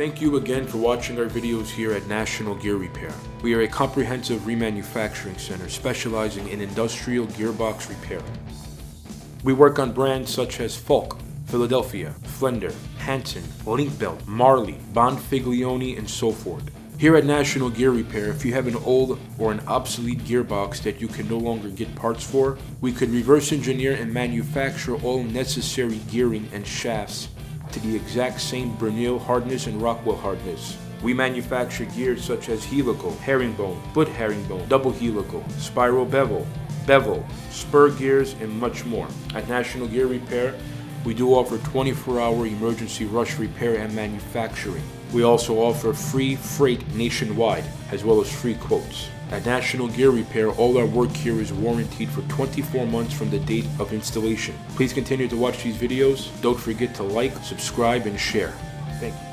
Thank you again for watching our videos here at National Gear Repair. We are a comprehensive remanufacturing center specializing in industrial gearbox repair. We work on brands such as Falk, Philadelphia, Flender, Hanson, Linkbelt, Marley, Bonfiglione, and so forth. Here at National Gear Repair, if you have an old or an obsolete gearbox that you can no longer get parts for, we could reverse engineer and manufacture all necessary gearing and shafts to the exact same Bernil hardness and Rockwell hardness. We manufacture gears such as helical, herringbone, foot herringbone, double helical, spiral bevel, spur gears, and much more. At National Gear Repair, we do offer 24-hour emergency rush repair and manufacturing. We also offer free freight nationwide, as well as free quotes. At National Gear Repair, all our work here is warranted for 24 months from the date of installation. Please continue to watch these videos. Don't forget to like, subscribe, and share. Thank you.